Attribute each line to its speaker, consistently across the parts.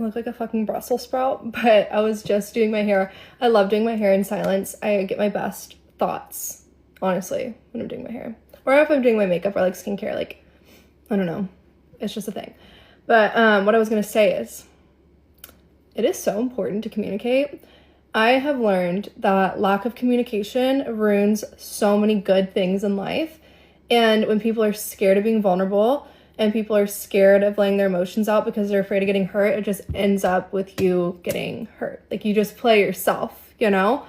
Speaker 1: look like a fucking Brussels sprout, but I was just doing my hair. I love doing my hair in silence. I get my best thoughts, honestly, when I'm doing my hair. Or if I'm doing my makeup or like skincare, like, I don't know. It's just a thing. But what I was going to say is, it is so important to communicate. I have learned that lack of communication ruins so many good things in life. And when people are scared of being vulnerable and people are scared of letting their emotions out because they're afraid of getting hurt, it just ends up with you getting hurt. Like, you just play yourself, you know?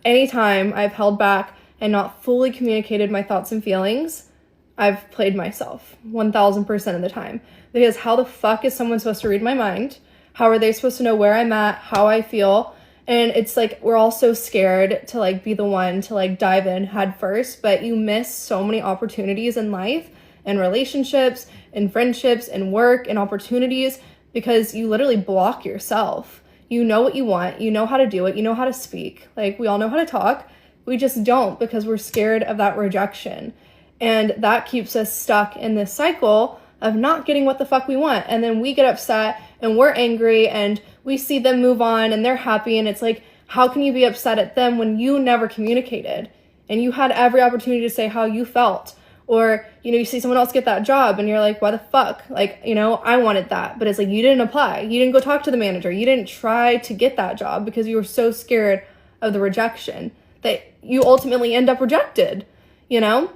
Speaker 1: Anytime I've held back and not fully communicated my thoughts and feelings, I've played myself 1000% of the time. Because how the fuck is someone supposed to read my mind? How are they supposed to know where I'm at, how I feel? And it's like, we're all so scared to like be the one to like dive in head first, but you miss so many opportunities in life and relationships and friendships and work and opportunities because you literally block yourself. You know what you want, you know how to do it, you know how to speak. Like, we all know how to talk. We just don't because we're scared of that rejection. And that keeps us stuck in this cycle of not getting what the fuck we want. And then we get upset and we're angry and we see them move on and they're happy. And it's like, how can you be upset at them when you never communicated and you had every opportunity to say how you felt? Or, you know, you see someone else get that job and you're like, why the fuck? Like, you know, I wanted that. But it's like, you didn't apply. You didn't go talk to the manager. You didn't try to get that job because you were so scared of the rejection that you ultimately end up rejected, you know?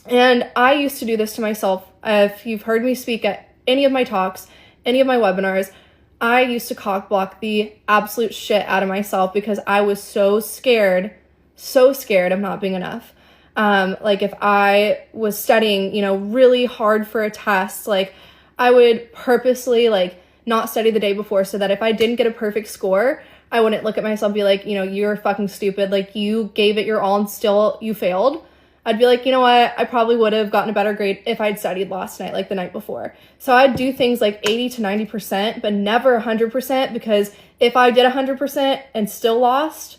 Speaker 1: And I used to do this to myself. If you've heard me speak at any of my talks, any of my webinars, I used to cock block the absolute shit out of myself because I was so scared of not being enough. Like, if I was studying, you know, really hard for a test, like, I would purposely like not study the day before so that if I didn't get a perfect score, I wouldn't look at myself and be like, you know, you're fucking stupid. Like, you gave it your all and still you failed. I'd be like, you know what? I probably would have gotten a better grade if I'd studied last night, like the night before. So I'd do things like 80 to 90%, but never 100%, because if I did 100% and still lost,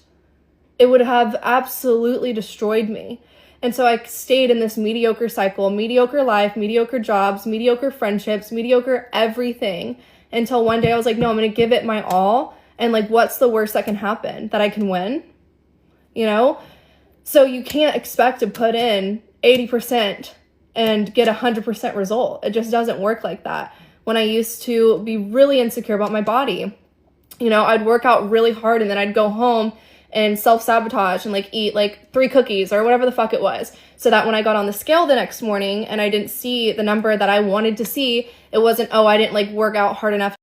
Speaker 1: it would have absolutely destroyed me. And so I stayed in this mediocre cycle, mediocre life, mediocre jobs, mediocre friendships, mediocre everything, until one day I was like, no, I'm going to give it my all. And like, what's the worst that can happen? That I can win, you know? So you can't expect to put in 80% and get 100% result. It just doesn't work like that. When I used to be really insecure about my body, you know, I'd work out really hard and then I'd go home and self-sabotage and like eat like 3 cookies or whatever the fuck it was. So that when I got on the scale the next morning and I didn't see the number that I wanted to see, it wasn't, oh, I didn't like work out hard enough